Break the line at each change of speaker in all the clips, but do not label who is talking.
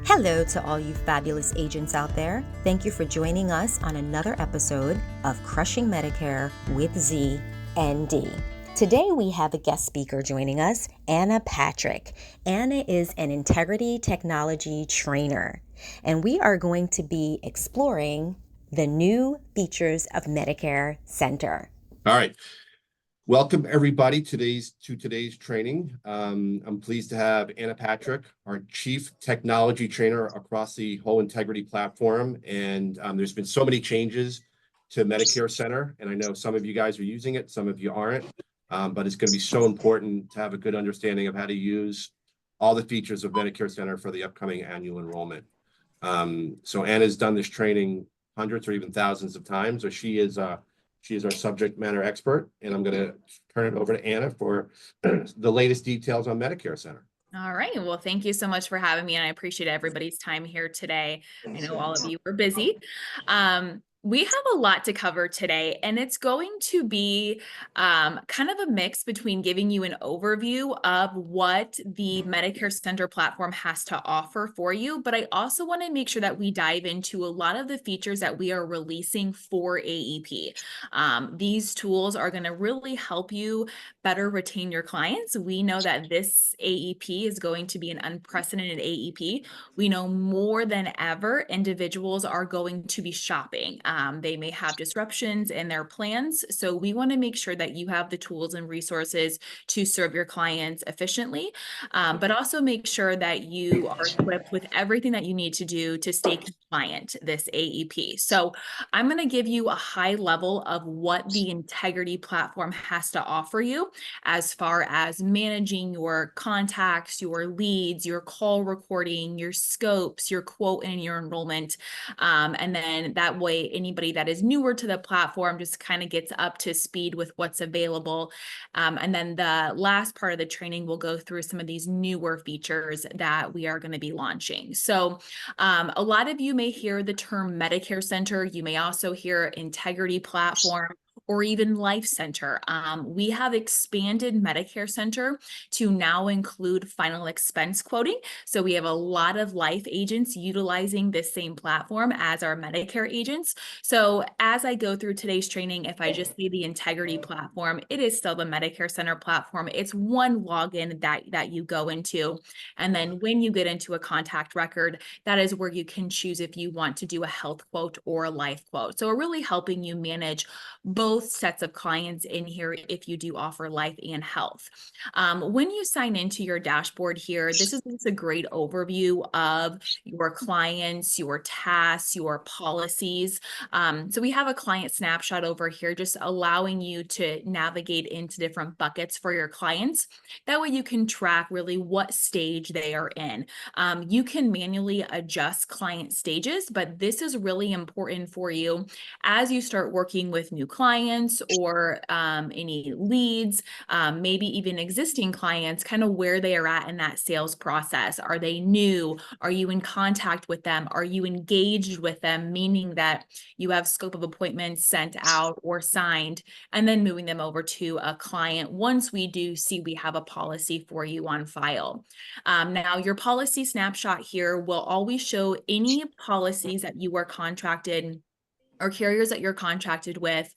Hello to all you fabulous agents out there. Thank you for joining us on another episode of Crushing Medicare with Z and D. Today we have a guest speaker joining us, Anna Patrick. Anna is an integrity technology trainer, and we are going to be exploring the new features of Medicare Center.
All right. Welcome everybody to today's training. I'm pleased to have Anna Patrick, our Chief Technology Trainer across the whole Integrity platform. And there's been so many changes to Medicare Center, and I know some of you guys are using it, some of you aren't, but it's going to be so important to have a good understanding of how to use all the features of Medicare Center for the upcoming annual enrollment. So Anna's done this training hundreds or even thousands of times, so she is our subject matter expert, and I'm going to turn it over to Anna for the latest details on Medicare Center.
All right. Well, thank you so much for having me, and I appreciate everybody's time here today. I know all of you are busy. We have a lot to cover today, and it's going to be kind of a mix between giving you an overview of what the Medicare Center platform has to offer for you, but I also want to make sure that we dive into a lot of the features that we are releasing for AEP. These tools are going to really help you better retain your clients. We know that this AEP is going to be an unprecedented AEP. We know more than ever individuals are going to be shopping. They may have disruptions in their plans. So we want to make sure that you have the tools and resources to serve your clients efficiently, but also make sure that you are equipped with everything that you need to do to stay compliant this AEP. So I'm going to give you a high level of what the Integrity platform has to offer you as far as managing your contacts, your leads, your call recording, your scopes, your quote, and your enrollment. And then that way, anybody that is newer to the platform just kind of gets up to speed with what's available. And then the last part of the training will go through some of these newer features that we are going to be launching. So a lot of you may hear the term Medicare Center. You may also hear Integrity platform, or even Life Center. We have expanded Medicare Center to now include final expense quoting. So we have a lot of life agents utilizing this same platform as our Medicare agents. So as I go through today's training, if I just see the Integrity platform, it is still the Medicare Center platform. It's one login that you go into. And then when you get into a contact record, that is where you can choose if you want to do a health quote or a life quote. So we're really helping you manage both sets of clients in here if you do offer life and health. When you sign into your dashboard here, this is a great overview of your clients, your tasks, your policies. So we have a client snapshot over here, just allowing you to navigate into different buckets for your clients. That way you can track really what stage they are in. You can manually adjust client stages, but this is really important for you as you start working with new clients or any leads, maybe even existing clients, kind of where they are at in that sales process. Are they new? Are you in contact with them? Are you engaged with them, meaning that you have scope of appointments sent out or signed, and then moving them over to a client once we do see we have a policy for you on file. Now, your policy snapshot here will always show any policies that you are contracted or carriers that you're contracted with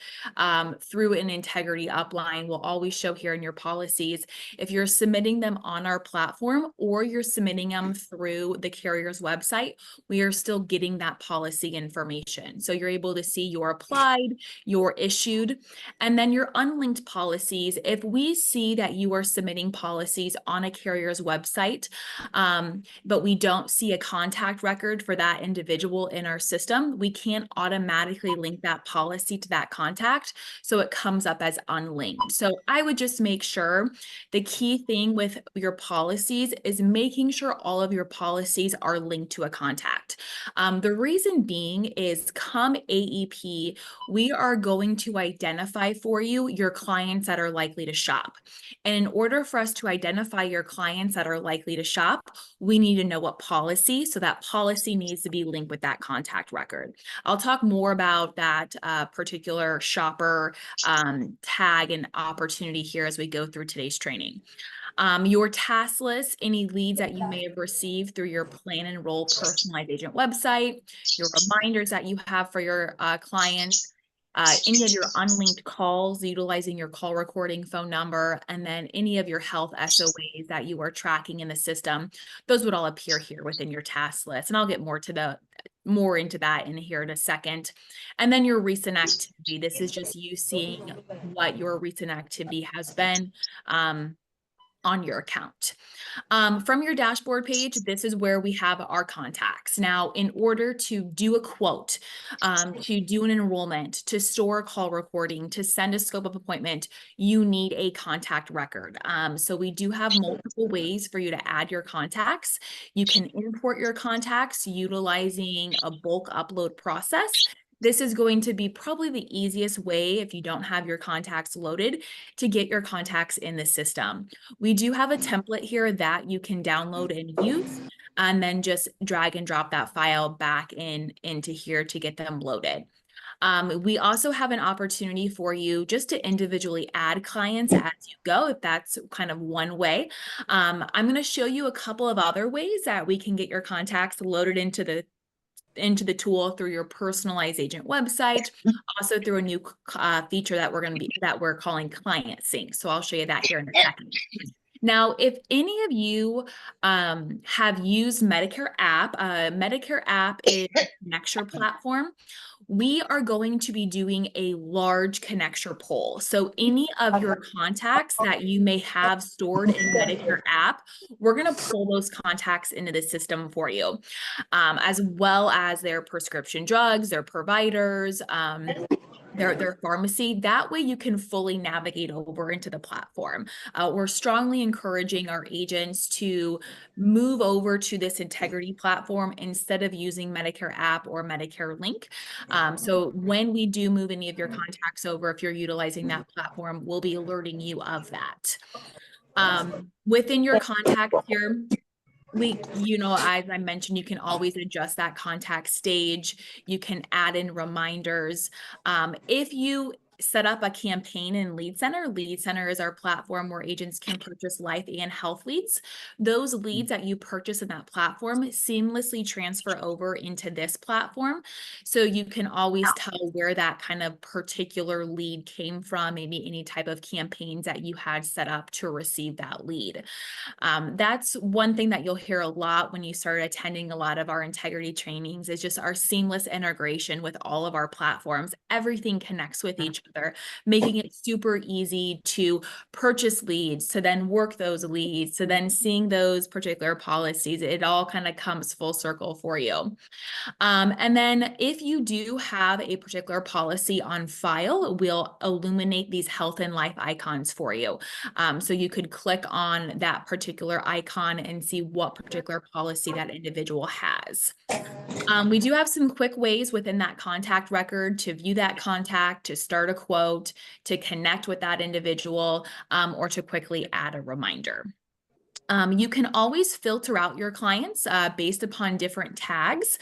through an Integrity upline will always show here in your policies. If you're submitting them on our platform or you're submitting them through the carrier's website, we are still getting that policy information. So you're able to see your applied, your issued, and then your unlinked policies. If we see that you are submitting policies on a carrier's website, but we don't see a contact record for that individual in our system, we can't automatically link that policy to that contact. So it comes up as unlinked. So I would just make sure the key thing with your policies is making sure all of your policies are linked to a contact. The reason being is come AEP, we are going to identify for you your clients that are likely to shop. And in order for us to identify your clients that are likely to shop, we need to know what policy. So that policy needs to be linked with that contact record. I'll talk more about that particular shopper tag and opportunity here as we go through today's training. Your task list, any leads that you may have received through your plan enroll personalized agent website, your reminders that you have for your clients, any of your unlinked calls utilizing your call recording phone number, and then any of your health SOAs that you are tracking in the system, those would all appear here within your task list. And I'll get more into that in here in a second. And then your recent activity. This is just you seeing what your recent activity has been on your account. From your dashboard page, this is where we have our contacts. Now, in order to do a quote, to do an enrollment, to store a call recording, to send a scope of appointment, you need a contact record. So we do have multiple ways for you to add your contacts. You can import your contacts utilizing a bulk upload process. This is going to be probably the easiest way if you don't have your contacts loaded to get your contacts in the system. We do have a template here that you can download and use, and then just drag and drop that file back into here to get them loaded. We also have an opportunity for you just to individually add clients as you go, if that's kind of one way. I'm going to show you a couple of other ways that we can get your contacts loaded into the tool through your personalized agent website, also through a new feature that we're calling client sync. So I'll show you that here in a second. Now, if any of you have used Medicare app is a Connecture platform. We are going to be doing a large Connecture poll. So any of your contacts that you may have stored in Medicare app, we're going to pull those contacts into the system for you, as well as their prescription drugs, their providers, their pharmacy. That way you can fully navigate over into the platform. We're strongly encouraging our agents to move over to this integrity platform instead of using Medicare app or Medicare link. So when we do move any of your contacts over, if you're utilizing that platform, we'll be alerting you of that. Within your contacts here, as I mentioned, you can always adjust that contact stage. You can add in reminders. If you set up a campaign in Lead Center is our platform where agents can purchase life and health leads. Those leads that you purchase in that platform seamlessly transfer over into this platform. So you can always tell where that kind of particular lead came from, maybe any type of campaigns that you had set up to receive that lead. That's one thing that you'll hear a lot when you start attending a lot of our integrity trainings is just our seamless integration with all of our platforms. Everything connects with each other, making it super easy to purchase leads, to then work those leads, to then seeing those particular policies. It all kind of comes full circle for you. And then if you do have a particular policy on file, we'll illuminate these health and life icons for you. So you could click on that particular icon and see what particular policy that individual has. We do have some quick ways within that contact record to view that contact, to start a quote, to connect with that individual, or to quickly add a reminder. You can always filter out your clients based upon different tags.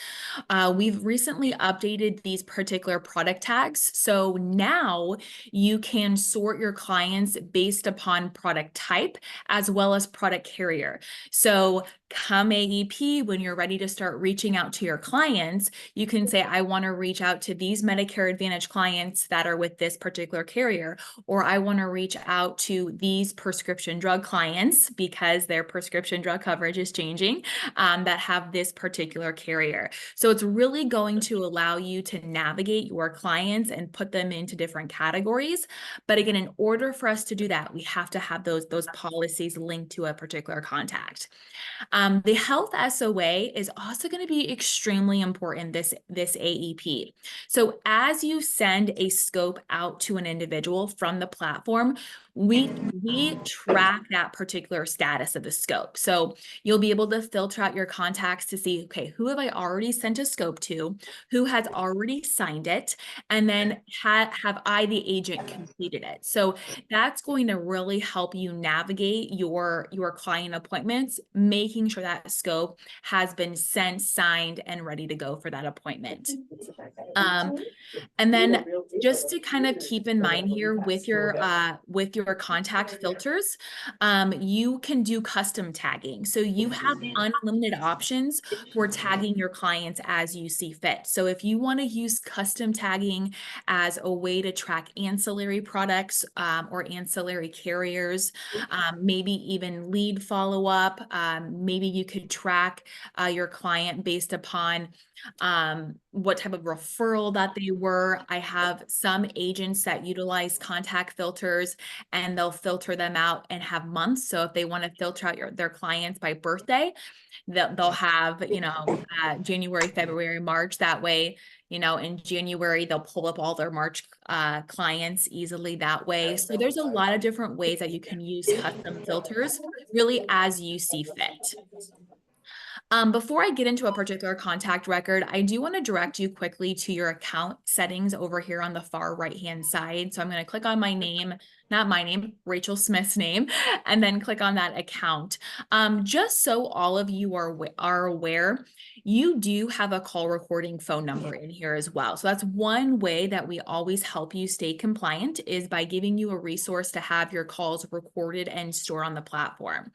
We've recently updated these particular product tags. So now you can sort your clients based upon product type as well as product carrier. So come AEP, when you're ready to start reaching out to your clients, you can say, I want to reach out to these Medicare Advantage clients that are with this particular carrier, or I want to reach out to these prescription drug clients because their prescription drug coverage is changing, that have this particular carrier. So it's really going to allow you to navigate your clients and put them into different categories. But again, in order for us to do that, we have to have those policies linked to a particular contact. The health SOA is also going to be extremely important this AEP. So as you send a scope out to an individual from the platform, we track that particular status of the scope. So you'll be able to filter out your contacts to see, okay, who have I already sent a scope to, who has already signed it, and then have I, the agent, completed it. So that's going to really help you navigate your client appointments, making sure that scope has been sent, signed, and ready to go for that appointment. And then just to kind of keep in mind here with your particular contact filters, you can do custom tagging. So you have unlimited options for tagging your clients as you see fit. So if you want to use custom tagging as a way to track ancillary products or ancillary carriers, maybe even lead follow-up, maybe you could track your client based upon what type of referral that they were. I have some agents that utilize contact filters and they'll filter them out and have months. So if they want to filter out their clients by birthday, they'll have, January, February, March. That way, in January, they'll pull up all their March clients easily that way. So there's a lot of different ways that you can use custom filters really as you see fit. Before I get into a particular contact record, I do want to direct you quickly to your account settings over here on the far right-hand side. So I'm going to click on my name, not my name, Rachel Smith's name, and then click on that account. Just so all of you are aware, you do have a call recording phone number in here as well. So that's one way that we always help you stay compliant, is by giving you a resource to have your calls recorded and stored on the platform.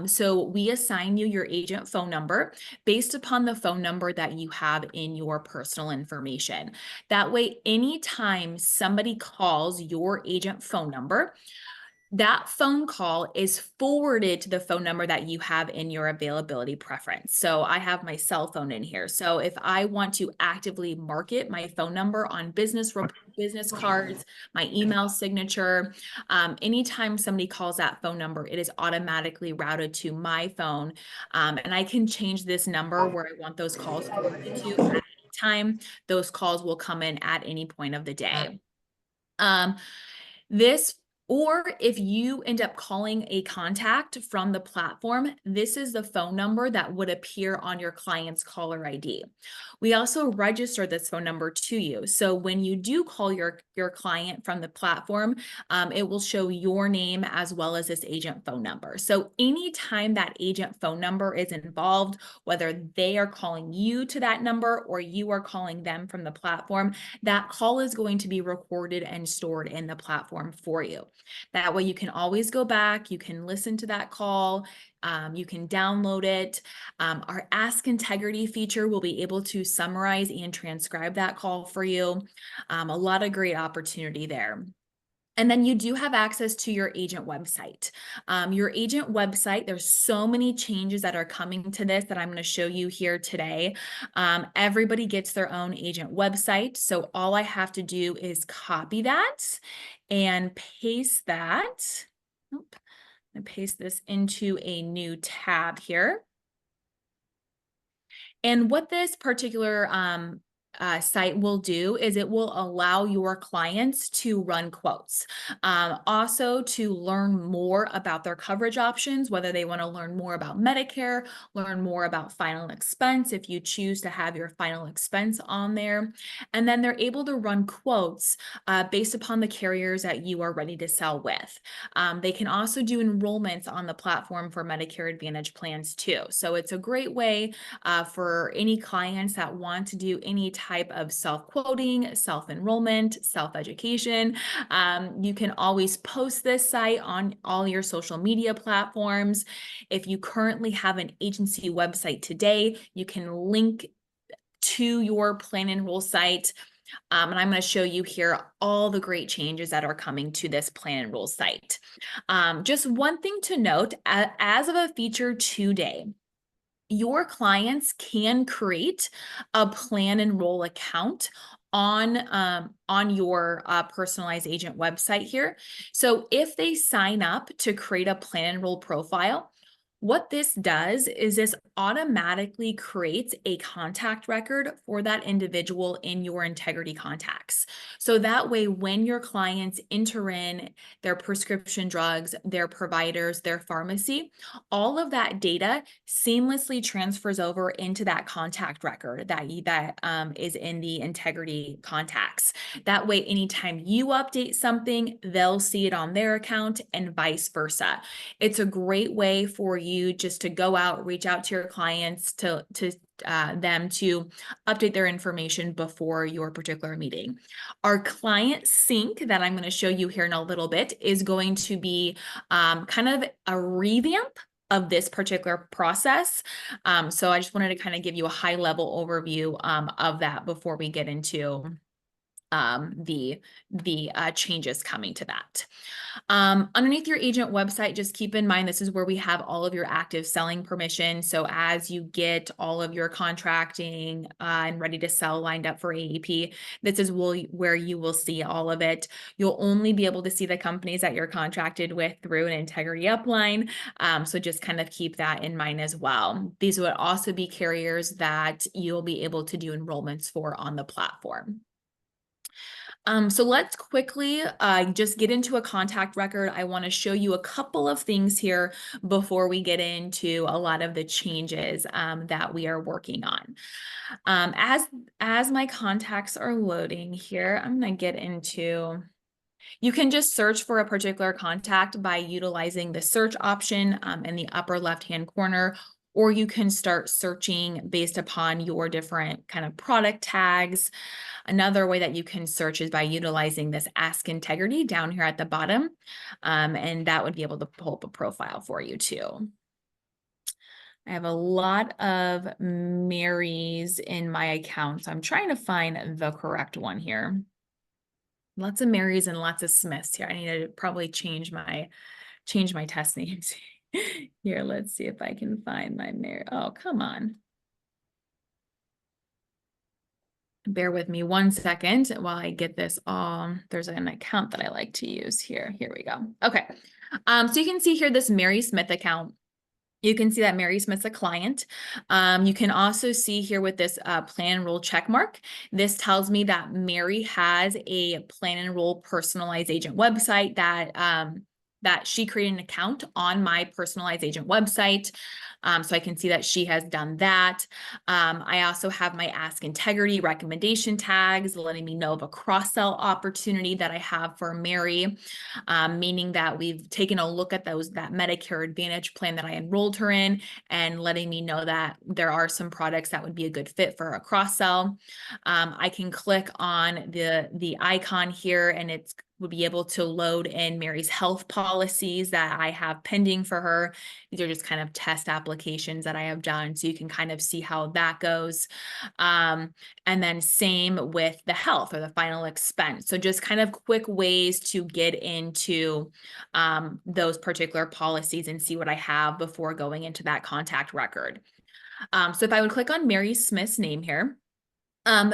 So we assign you your agent phone number based upon the phone number that you have in your personal information. That way, anytime somebody calls your agent phone number, that phone call is forwarded to the phone number that you have in your availability preference. So I have my cell phone in here. So if I want to actively market my phone number on business cards, my email signature, anytime somebody calls that phone number, it is automatically routed to my phone. And I can change this number where I want those calls forwarded to at any time. Those calls will come in at any point of the day. Or if you end up calling a contact from the platform, this is the phone number that would appear on your client's caller ID. We also register this phone number to you. So when you do call your client from the platform, it will show your name as well as this agent phone number. So anytime that agent phone number is involved, whether they are calling you to that number or you are calling them from the platform, that call is going to be recorded and stored in the platform for you. That way you can always go back, you can listen to that call, you can download it. Our Ask Integrity feature will be able to summarize and transcribe that call for you. A lot of great opportunity there. And then you do have access to your agent website. Your agent website, there's so many changes that are coming to this that I'm going to show you here today. Everybody gets their own agent website. So all I have to do is copy that and paste that. And paste this into a new tab here. And what this particular site will do is it will allow your clients to run quotes. Also to learn more about their coverage options, whether they want to learn more about Medicare, learn more about final expense, if you choose to have your final expense on there. And then they're able to run quotes based upon the carriers that you are ready to sell with. They can also do enrollments on the platform for Medicare Advantage plans too. So it's a great way for any clients that want to do any type of self-quoting, self-enrollment, self-education. You can always post this site on all your social media platforms. If you currently have an agency website today, you can link to your plan enroll site. And I'm going to show you here all the great changes that are coming to this plan enroll site. Just one thing to note, as of a feature today, your clients can create a plan enroll account on your personalized agent website here. So if they sign up to create a plan enroll profile, what this does is this automatically creates a contact record for that individual in your integrity contacts. So that way, when your clients enter in their prescription drugs, their providers, their pharmacy, all of that data seamlessly transfers over into that contact record that is in the integrity contacts. That way, anytime you update something, they'll see it on their account and vice versa. It's a great way for you just to go out, reach out to your clients to them to update their information before your particular meeting. Our client sync that I'm going to show you here in a little bit is going to be kind of a revamp of this particular process. So I just wanted to kind of give you a high level overview of that before we get into the changes coming to that. Underneath your agent website, just keep in mind, this is where we have all of your active selling permission. So as you get all of your contracting and ready to sell lined up for AEP, this is where you will see all of it. You'll only be able to see the companies that you're contracted with through an integrity upline. So just kind of keep that in mind as well. These would also be carriers that you'll be able to do enrollments for on the platform. So let's quickly just get into a contact record. I want to show you a couple of things here before we get into a lot of the changes that we are working on. As my contacts are loading here, I'm going to get into... You can just search for a particular contact by utilizing the search option in the upper left-hand corner, or you can start searching based upon your different kind of product tags. Another way that you can search is by utilizing this Ask Integrity down here at the bottom, and that would be able to pull up a profile for you too. I have a lot of Marys in my account, so I'm trying to find the correct one here. Lots of Marys and lots of Smiths here. I need to probably change my test names. Here, let's see if I can find my Mary. Oh, come on. Bear with me 1 second while I get this all. There's an account that I like to use here. Here we go. Okay. So you can see here this Mary Smith account. You can see that Mary Smith's a client. You can also see here with this plan enroll check mark. This tells me that Mary has a plan enroll personalized agent website that she created an account on my personalized agent website. So I can see that she has done that. I also have my Ask Integrity recommendation tags letting me know of a cross-sell opportunity that I have for Mary, meaning that we've taken a look at that Medicare Advantage plan that I enrolled her in and letting me know that there are some products that would be a good fit for a cross-sell. I can click on the icon here and it's would be able to load in Mary's health policies that I have pending for her. These are just kind of test applications that I have done, so you can kind of see how that goes. And then same with the health or the final expense. So just kind of quick ways to get into those particular policies and see what I have before going into that contact record. So if I would click on Mary Smith's name here,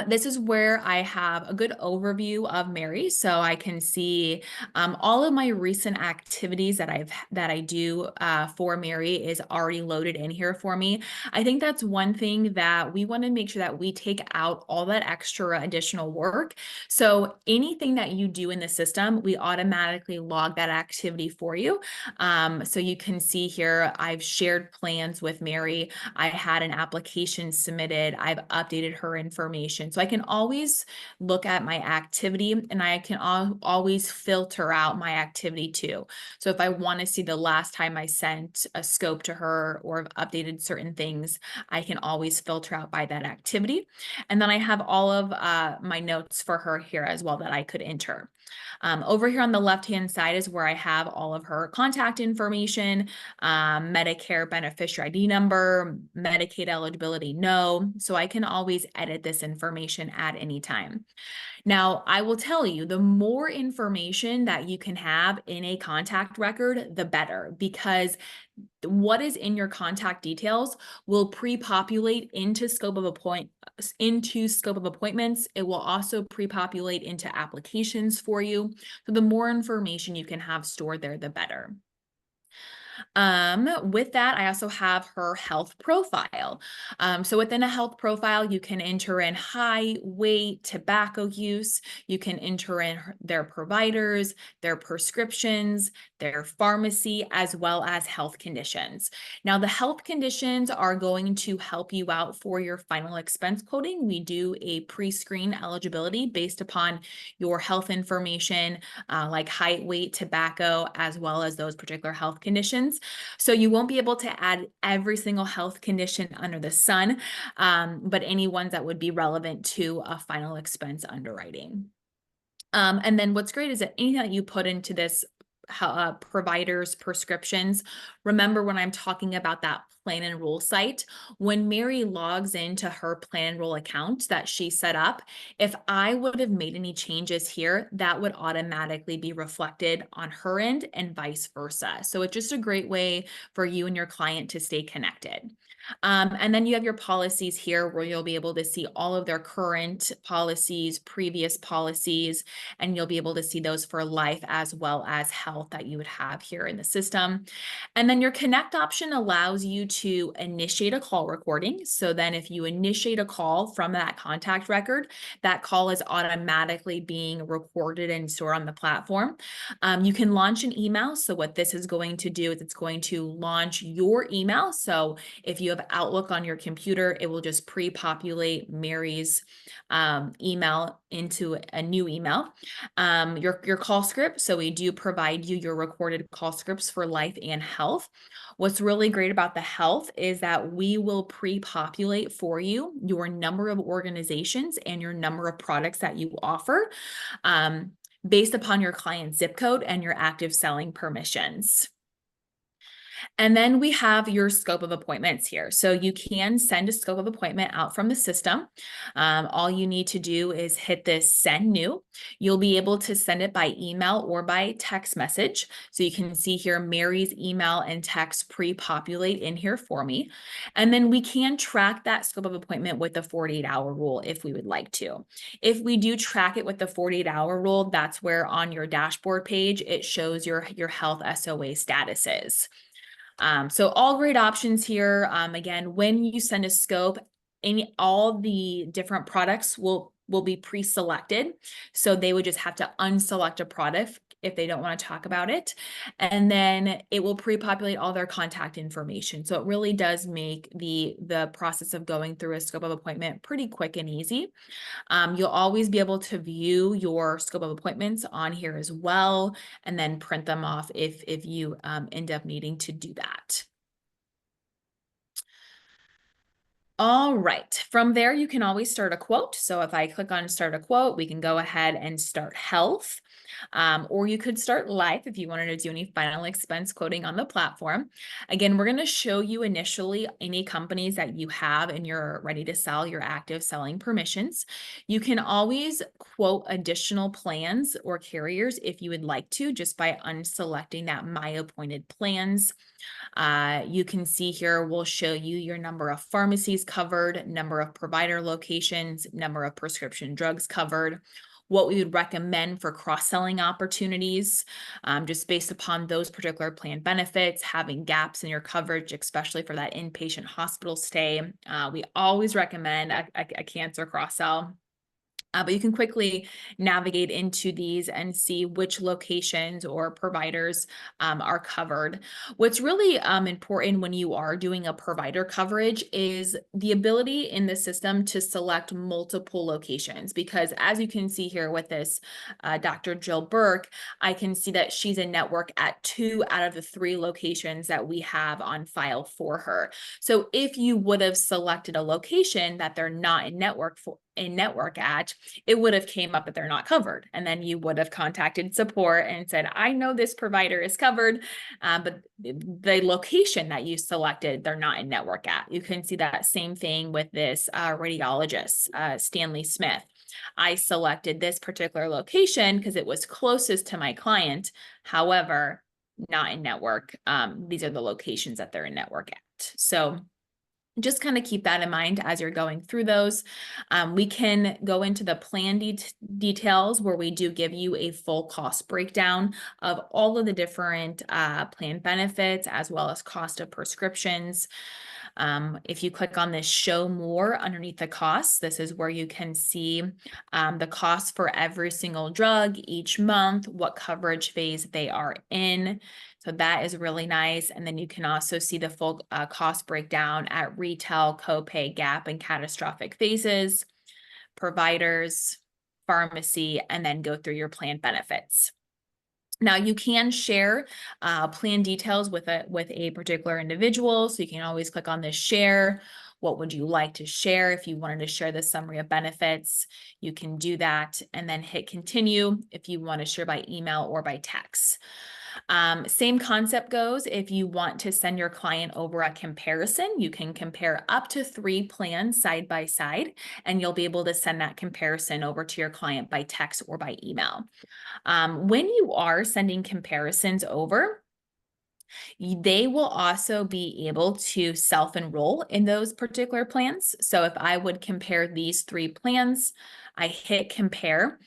this is where I have a good overview of Mary, so I can see all of my recent activities that I do for Mary is already loaded in here for me. I think that's one thing that we want to make sure that we take out all that extra additional work. So anything that you do in the system, we automatically log that activity for you. So you can see here, I've shared plans with Mary. I had an application submitted. I've updated her information. So I can always look at my activity and I can always filter out my activity too. So if I want to see the last time I sent a scope to her or updated certain things, I can always filter out by that activity. And then I have all of my notes for her here as well that I could enter. Over here on the left-hand side is where I have all of her contact information, Medicare beneficiary ID number, Medicaid eligibility, no. So I can always edit this information at any time. Now, I will tell you, the more information that you can have in a contact record, the better, because what is in your contact details will pre-populate into scope of appointments. It will also pre-populate into applications for you. So the more information you can have stored there, the better. With that, I also have her health profile. So within a health profile, you can enter in height, weight, tobacco use. You can enter in their providers, their prescriptions, their pharmacy, as well as health conditions. Now, the health conditions are going to help you out for your final expense coding. We do a pre-screen eligibility based upon your health information, like height, weight, tobacco, as well as those particular health conditions. prescriptions. So you won't be able to add every single health condition under the sun, but any ones that would be relevant to a final expense underwriting. And then what's great is that anything that you put into this provider's prescriptions, remember when I'm talking about that plan and enroll site, when Mary logs into her plan and enroll account that she set up, if I would have made any changes here, that would automatically be reflected on her end and vice versa. So it's just a great way for you and your client to stay connected. And then you have your policies here where you'll be able to see all of their current policies, previous policies, and you'll be able to see those for life as well as health that you would have here in the system. And then your connect option allows you to initiate a call recording. So then if you initiate a call from that contact record, that call is automatically being recorded and stored on the platform. You can launch an email. So what this is going to do is it's going to launch your email. So if you have Outlook on your computer, it will just pre-populate Mary's email into a new email. Your call script. So we do provide you your recorded call scripts for life and health. What's really great about the health is that we will pre-populate for you your number of organizations and your number of products that you offer based upon your client zip code and your active selling permissions. And then we have your scope of appointments here. So you can send a scope of appointment out from the system. All you need to do is hit this send new. You'll be able to send it by email or by text message. So you can see here Mary's email and text pre-populate in here for me. And then we can track that scope of appointment with the 48-hour rule if we would like to. If we do track it with the 48-hour rule, that's where on your dashboard page, it shows your health SOA statuses. So all great options here. Again, when you send a scope, all the different products will be pre-selected. So they would just have to unselect a product if they don't want to talk about it. And then it will pre-populate all their contact information. So it really does make the process of going through a scope of appointment pretty quick and easy. You'll always be able to view your scope of appointments on here as well, and then print them off if you end up needing to do that. All right, from there, you can always start a quote. So if I click on start a quote, we can go ahead and start health. Or you could start life if you wanted to do any final expense quoting on the platform. Again, we're going to show you initially any companies that you have and you're ready to sell your active selling permissions. You can always quote additional plans or carriers if you would like to, just by unselecting that My Appointed Plans. You can see here, we'll show you your number of pharmacies covered, number of provider locations, number of prescription drugs covered, what we would recommend for cross-selling opportunities, just based upon those particular plan benefits, having gaps in your coverage, especially for that inpatient hospital stay. We always recommend a cancer cross-sell. But you can quickly navigate into these and see which locations or providers are covered. What's really important when you are doing a provider coverage is the ability in the system to select multiple locations, because as you can see here with this Dr. Jill Burke, I can see that she's in network at 2 out of the 3 locations that we have on file for her. So if you would have selected a location that they're not in network at, it would have came up that they're not covered. And then you would have contacted support and said, I know this provider is covered, but the location that you selected, they're not in network at. You can see that same thing with this radiologist, Stanley Smith. I selected this particular location because it was closest to my client. However, not in network. These are the locations that they're in network at. So just kind of keep that in mind as you're going through those. We can go into the plan details where we do give you a full cost breakdown of all of the different plan benefits as well as cost of prescriptions. If you click on this show more underneath the costs, this is where you can see the cost for every single drug each month, what coverage phase they are in. So that is really nice. And then you can also see the full cost breakdown at retail, copay, gap, and catastrophic phases, providers, pharmacy, and then go through your plan benefits. Now you can share plan details with a particular individual. So you can always click on this share. What would you like to share? If you wanted to share the summary of benefits, you can do that and then hit continue if you want to share by email or by text. Same concept goes if you want to send your client over a comparison, you can compare up to 3 plans side by side, and you'll be able to send that comparison over to your client by text or by email. When you are sending comparisons over, they will also be able to self-enroll in those particular plans. So if I would compare these 3 plans, I hit compare.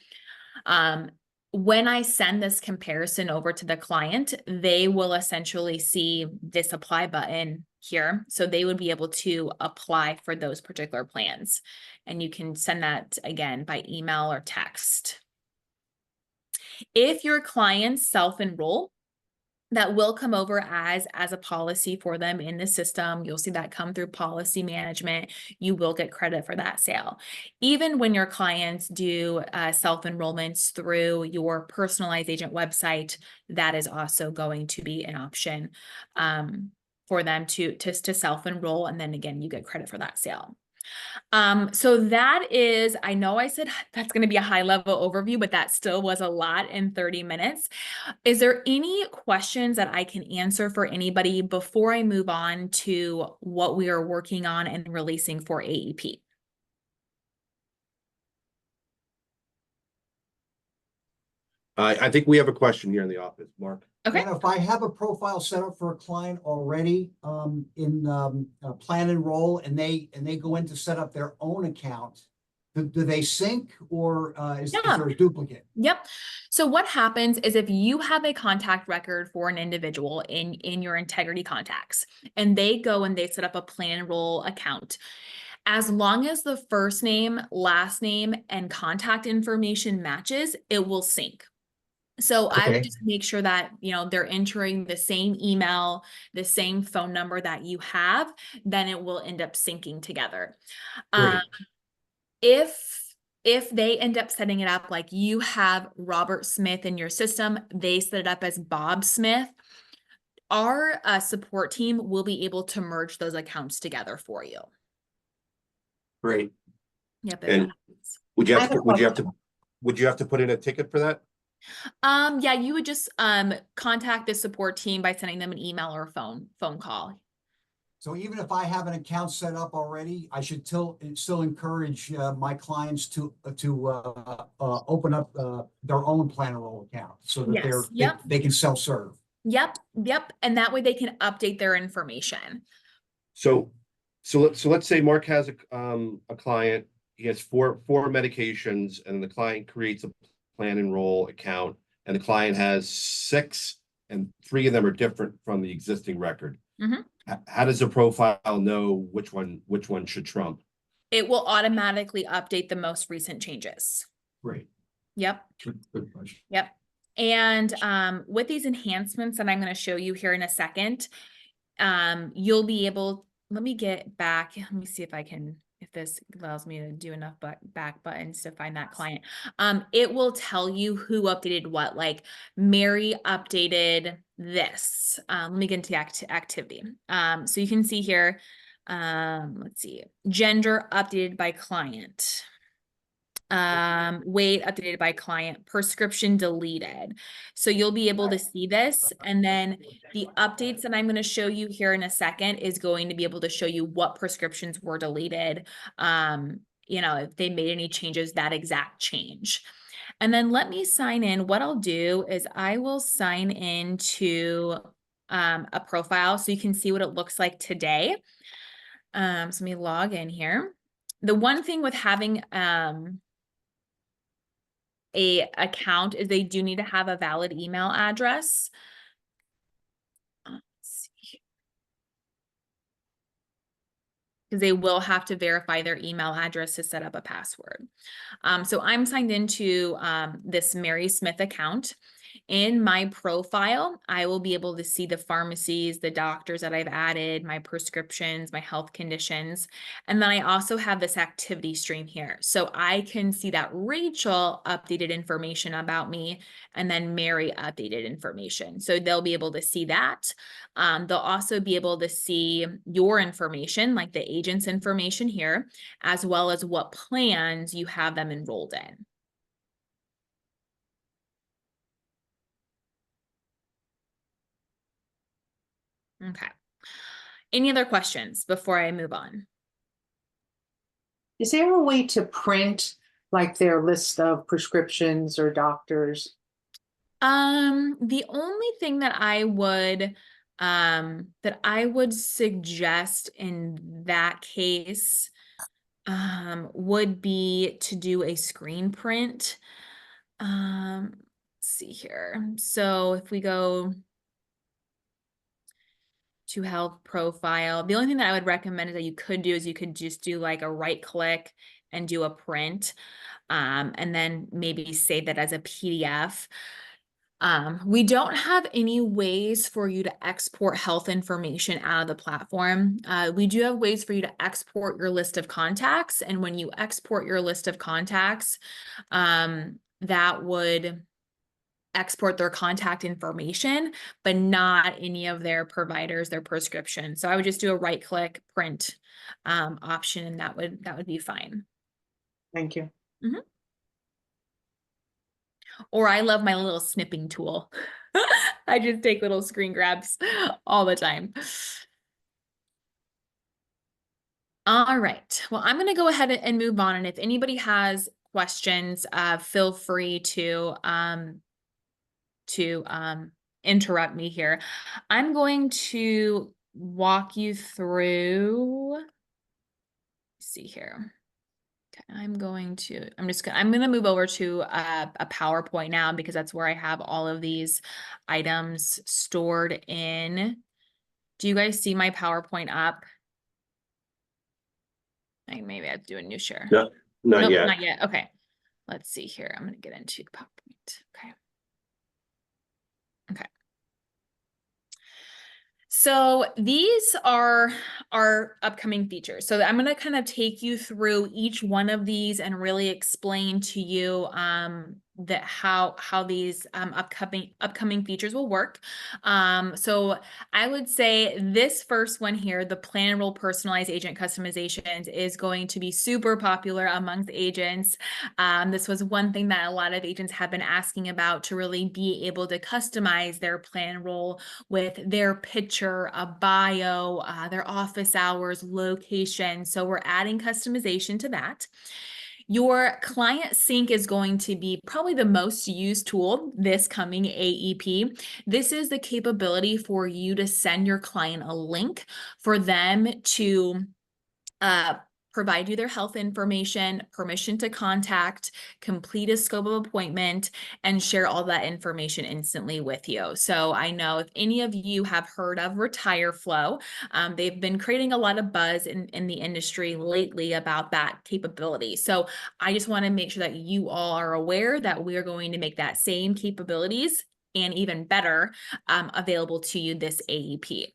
When I send this comparison over to the client, they will essentially see this apply button here. So they would be able to apply for those particular plans. And you can send that again by email or text. If your clients self-enroll, that will come over as a policy for them in the system. You'll see that come through policy management. You will get credit for that sale. Even when your clients do self-enrollments through your personalized agent website, that is also going to be an option for them to self-enroll. And then again, you get credit for that sale. So that is, I know I said that's going to be a high level overview, but that still was a lot in 30 minutes. Is there any questions that I can answer for anybody before I move on to what we are working on and releasing for AEP?
I think we have a question here in the office, Mark.
Okay.
And if I have a profile set up for a client already in plan enroll and they go in to set up their own account, do they sync or is there a duplicate?
Yep. So what happens is if you have a contact record for an individual in your Integrity contacts and they go and they set up a plan enroll account, as long as the first name, last name, and contact information matches, it will sync. So I would just make sure that, they're entering the same email, the same phone number that you have, then it will end up syncing together. If they end up setting it up like you have Robert Smith in your system, they set it up as Bob Smith, our support team will be able to merge those accounts together for you.
Great.
Yep.
And would you have to put in a ticket for that?
Yeah, you would just contact the support team by sending them an email or a phone call.
So even if I have an account set up already, I should still encourage my clients to open up their own plan enroll account so that they can self-serve.
Yep. And that way they can update their information.
So let's say Mark has a client. He has four medications, and the client creates a plan enroll account, and the client has 6, and 3 of them are different from the existing record.
Mm-hmm.
How does the profile know which one should trump?
It will automatically update the most recent changes.
Great.
Yep.
Good question.
Yep. And with these enhancements that I'm going to show you here in a second, you'll be able, let me get back. Let me see if this allows me to do enough back buttons to find that client. It will tell you who updated what, like Mary updated this. Let me get into activity. So you can see here, let's see, gender updated by client. Weight updated by client, prescription deleted. So you'll be able to see this. And then the updates that I'm going to show you here in a second is going to be able to show you what prescriptions were deleted. If they made any changes, that exact change. And then let me sign in. What I'll do is I will sign into a profile so you can see what it looks like today. So let me log in here. The one thing with having a account is they do need to have a valid email address. Let's see. Because they will have to verify their email address to set up a password. So I'm signed into this Mary Smith account. In my profile, I will be able to see the pharmacies, the doctors that I've added, my prescriptions, my health conditions. And then I also have this activity stream here. So I can see that Rachel updated information about me and then Mary updated information. So they'll be able to see that. They'll also be able to see your information, like the agent's information here, as well as what plans you have them enrolled in. Okay. Any other questions before I move on?
Is there a way to print like their list of prescriptions or doctors?
The only thing that I would suggest in that case would be to do a screen print. Let's see here. So if we go to health profile, the only thing that I would recommend is that you could do is you could just do like a right click and do a print, and then maybe save that as a PDF. We don't have any ways for you to export health information out of the platform. We do have ways for you to export your list of contacts. And when you export your list of contacts, that would export their contact information, but not any of their providers, their prescriptions. So I would just do a right click print option, and that would be fine.
Thank you.
Mm-hmm. Or I love my little snipping tool. I just take little screen grabs all the time. All right. Well, I'm going to go ahead and move on. And if anybody has questions, feel free to interrupt me here. I'm going to walk you through. Let's see here. I'm going to move over to a PowerPoint now, because that's where I have all of these items stored in. Do you guys see my PowerPoint up? Maybe I have to do a new share.
No, not
Nope,
yet.
not yet. Okay. Let's see here. I'm going to get into PowerPoint. Okay. Okay. So these are our upcoming features. So I'm going to kind of take you through each one of these and really explain to you that how these upcoming features will work. So I would say this first one here, the plan enroll personalized agent customizations, is going to be super popular amongst agents. This was one thing that a lot of agents have been asking about, to really be able to customize their plan enroll with their picture, a bio, their office hours, location. So we're adding customization to that. Your client sync is going to be probably the most used tool this coming AEP. This is the capability for you to send your client a link for them to provide you their health information, permission to contact, complete a scope of appointment, and share all that information instantly with you. So I know if any of you have heard of Retire Flow, they've been creating a lot of buzz in the industry lately about that capability. So I just want to make sure that you all are aware that we are going to make that same capabilities and even better available to you this AEP.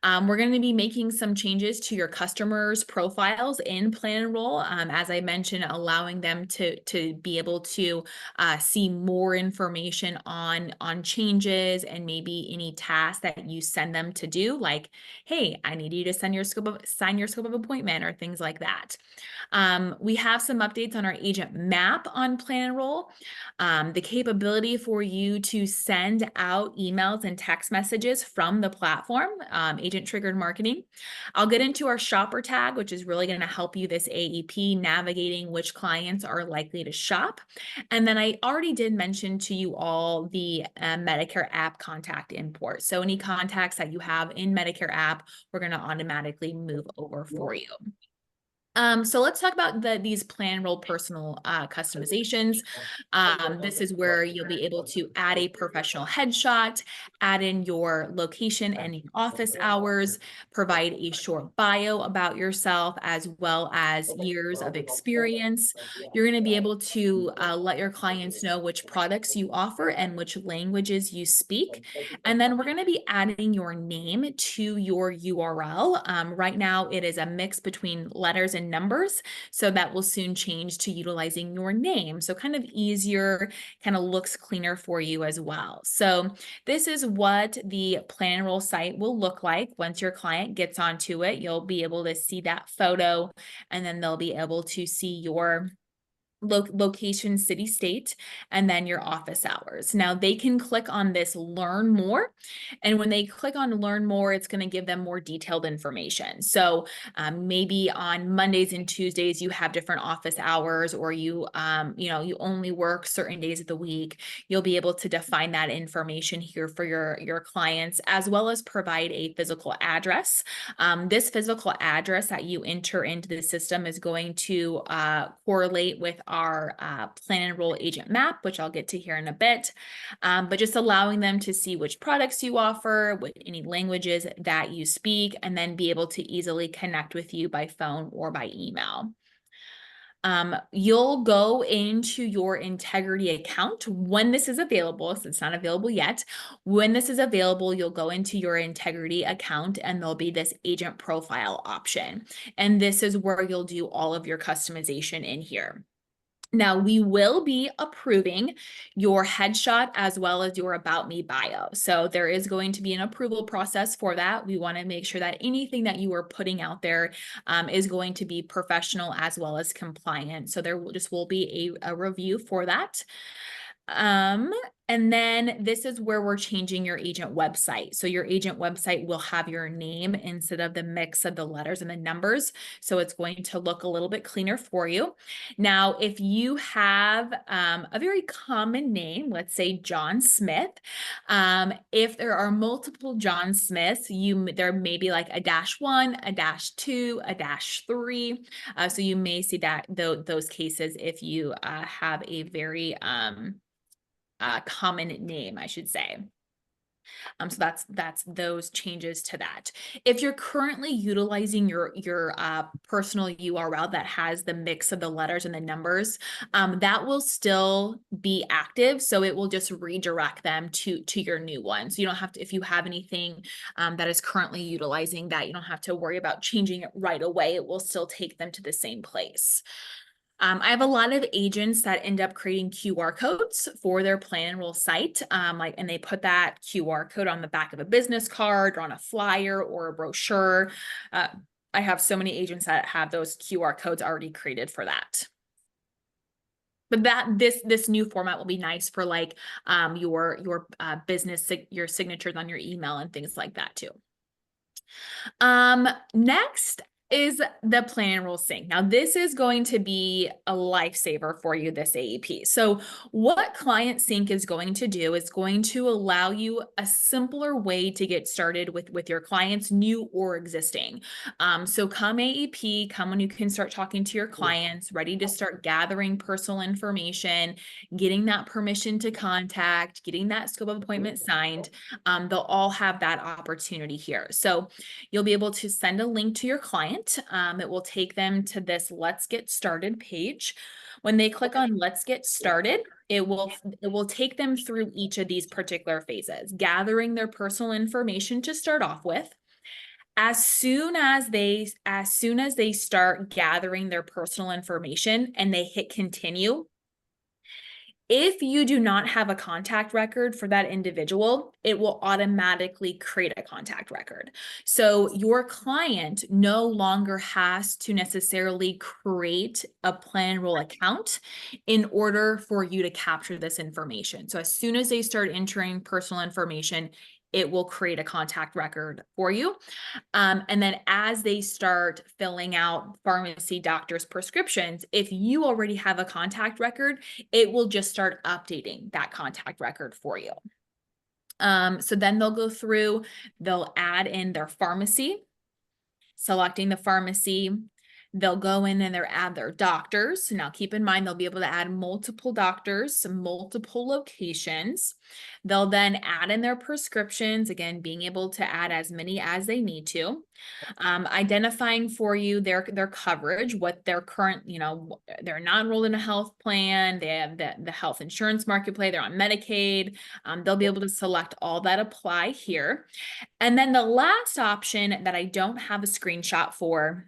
We're going to be making some changes to your customers' profiles in Plan Enroll. As I mentioned, allowing them to be able to see more information on changes and maybe any tasks that you send them to do, like, hey, I need you to sign your scope of appointment, or things like that. We have some updates on our agent map on Plan Enroll. The capability for you to send out emails and text messages from the platform, agent triggered marketing. I'll get into our shopper tag, which is really going to help you this AEP navigating which clients are likely to shop. And then I already did mention to you all the Medicare app contact import. So any contacts that you have in Medicare app, we're going to automatically move over for you. So let's talk about these plan enroll personal customizations. This is where you'll be able to add a professional headshot, add in your location and your office hours, provide a short bio about yourself, as well as years of experience. You're going to be able to let your clients know which products you offer and which languages you speak. And then we're going to be adding your name to your URL. Right now, it is a mix between letters and numbers, so that will soon change to utilizing your name. So kind of easier, kind of looks cleaner for you as well. So this is what the Plan Enroll site will look like once your client gets onto it. You'll be able to see that photo, and then they'll be able to see your location, city, state, and then your office hours. Now they can click on this learn more. And when they click on learn more, it's going to give them more detailed information. So maybe on Mondays and Tuesdays, you have different office hours, or you only work certain days of the week. You'll be able to define that information here for your clients, as well as provide a physical address. This physical address that you enter into the system is going to correlate with our plan enroll agent map, which I'll get to here in a bit, but just allowing them to see which products you offer, with any languages that you speak, and then be able to easily connect with you by phone or by email. You'll go into your integrity account when this is available. So it's not available yet. When this is available, you'll go into your integrity account, and there'll be this agent profile option. And this is where you'll do all of your customization in here. Now, we will be approving your headshot as well as your About Me bio. So there is going to be an approval process for that. We want to make sure that anything that you are putting out there is going to be professional as well as compliant. So there will be a review for that. And then this is where we're changing your agent website. So your agent website will have your name instead of the mix of the letters and the numbers. So it's going to look a little bit cleaner for you. Now, if you have a very common name, let's say John Smith, if there are multiple John Smiths, there may be like a -1, a -2, a -3. So you may see that those cases if you have a very common name, I should say. So that's those changes to that. If you're currently utilizing your personal URL that has the mix of the letters and the numbers, that will still be active. So it will just redirect them to your new one. So you don't have to, if you have anything that is currently utilizing that, you don't have to worry about changing it right away. It will still take them to the same place. I have a lot of agents that end up creating QR codes for their plan enroll site, and they put that QR code on the back of a business card or on a flyer or a brochure. I have so many agents that have those QR codes already created for that. But this new format will be nice for like your business, your signatures on your email and things like that too. Next is the plan enroll sync. Now this is going to be a lifesaver for you, this AEP. So what client sync is going to do is going to allow you a simpler way to get started with your clients, new or existing. So come AEP, come when you can start talking to your clients, ready to start gathering personal information, getting that permission to contact, getting that scope of appointment signed. They'll all have that opportunity here. So you'll be able to send a link to your client. It will take them to this Let's Get Started page. When they click on Let's Get Started, it will take them through each of these particular phases, gathering their personal information to start off with. As soon as they start gathering their personal information and they hit continue, if you do not have a contact record for that individual, it will automatically create a contact record. So your client no longer has to necessarily create a plan enroll account in order for you to capture this information. So as soon as they start entering personal information, it will create a contact record for you. And then as they start filling out pharmacy doctor's prescriptions, if you already have a contact record, it will just start updating that contact record for you. So then they'll go through, they'll add in their pharmacy, selecting the pharmacy, They'll go in and they'll add their doctors. So now keep in mind, they'll be able to add multiple doctors, some multiple locations. They'll then add in their prescriptions, again, being able to add as many as they need to. Identifying for you their coverage, what their current, they're not enrolled in a health plan, they have the health insurance marketplace, they're on Medicaid. They'll be able to select all that apply here. And then the last option that I don't have a screenshot for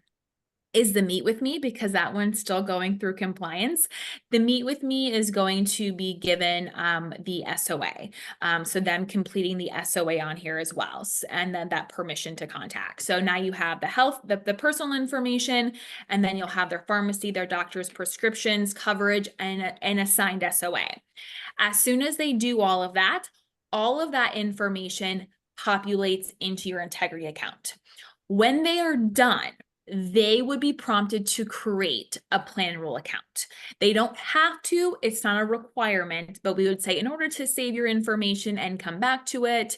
is the Meet With Me, because that one's still going through compliance. The Meet With Me is going to be given the SOA. So them completing the SOA on here as well. And then that permission to contact. So now you have the health, the personal information, and then you'll have their pharmacy, their doctor's prescriptions, coverage, and an assigned SOA. As soon as they do all of that information populates into your Integrity account. When they are done, they would be prompted to create a plan enroll account. They don't have to, it's not a requirement, but we would say in order to save your information and come back to it,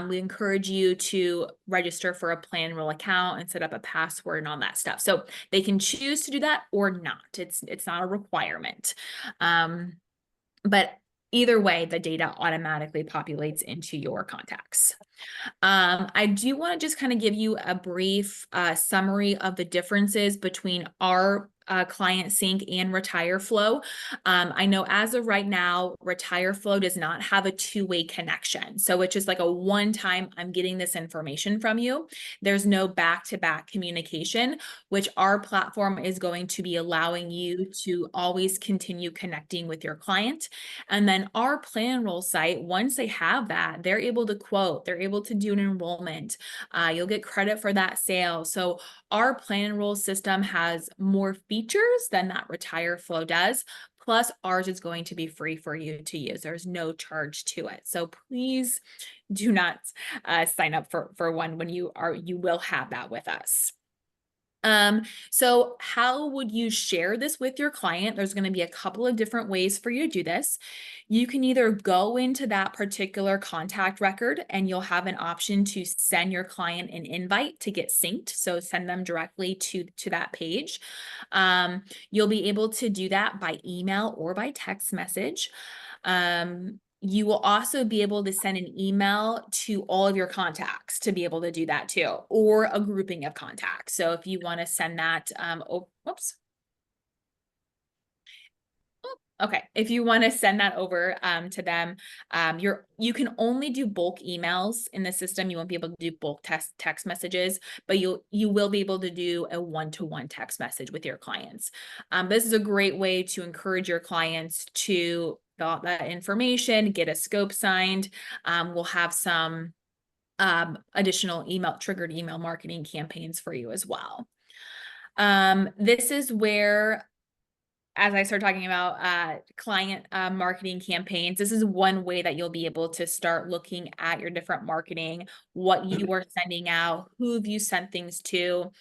we encourage you to register for a plan enroll account and set up a password and all that stuff. So they can choose to do that or not. It's not a requirement. But either way, the data automatically populates into your contacts. I do want to just kind of give you a brief summary of the differences between our client sync and retire flow. I know as of right now, retire flow does not have a two-way connection. So it's just like a one-time, I'm getting this information from you. There's no back-to-back communication, which our platform is going to be allowing you to always continue connecting with your client. And then our plan enroll site, once they have that, they're able to quote, they're able to do an enrollment. You'll get credit for that sale. So our plan enroll system has more features than that retire flow does. Plus ours is going to be free for you to use. There's no charge to it. So please do not sign up for one when you will have that with us. So how would you share this with your client? There's going to be a couple of different ways for you to do this. You can either go into that particular contact record and you'll have an option to send your client an invite to get synced. So send them directly to that page. You'll be able to do that by email or by text message. You will also be able to send an email to all of your contacts to be able to do that too, or a grouping of contacts. So if you want to send that, okay, if you want to send that over to them, you can only do bulk emails in the system. You won't be able to do bulk text messages, but you will be able to do a one-to-one text message with your clients. This is a great way to encourage your clients to fill out that information, get a scope signed. We'll have some additional triggered email marketing campaigns for you as well. This is where, as I start talking about client marketing campaigns, this is one way that you'll be able to start looking at your different marketing, what you are sending out, who have you sent things to.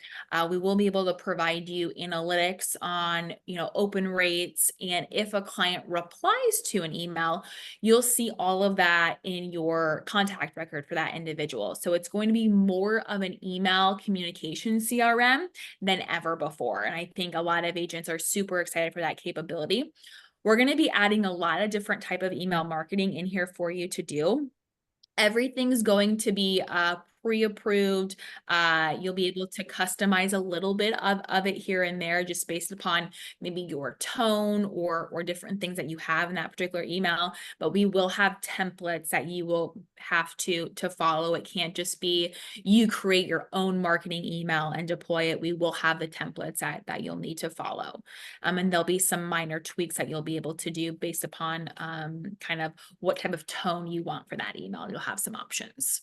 We will be able to provide you analytics on, open rates. And if a client replies to an email, you'll see all of that in your contact record for that individual. So it's going to be more of an email communication CRM than ever before. And I think a lot of agents are super excited for that capability. We're going to be adding a lot of different type of email marketing in here for you to do. Everything's going to be pre-approved. You'll be able to customize a little bit of it here and there, just based upon maybe your tone or different things that you have in that particular email. But we will have templates that you will have to follow. It can't just be you create your own marketing email and deploy it. We will have the templates that you'll need to follow. And there'll be some minor tweaks that you'll be able to do based upon kind of what type of tone you want for that email. You'll have some options.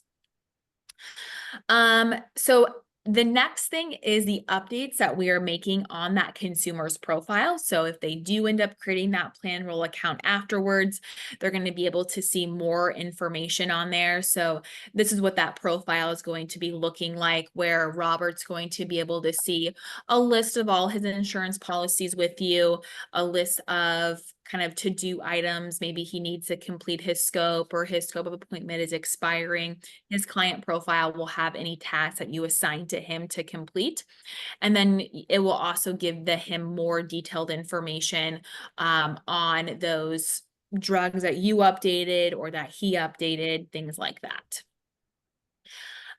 So the next thing is the updates that we are making on that consumer's profile. So if they do end up creating that plan enroll account afterwards, they're going to be able to see more information on there. So this is what that profile is going to be looking like, where Robert's going to be able to see a list of all his insurance policies with you, a list of kind of to-do items. Maybe he needs to complete his scope, or his scope of appointment is expiring. His client profile will have any tasks that you assign to him to complete. And then it will also give him more detailed information on those drugs that you updated or that he updated, things like that.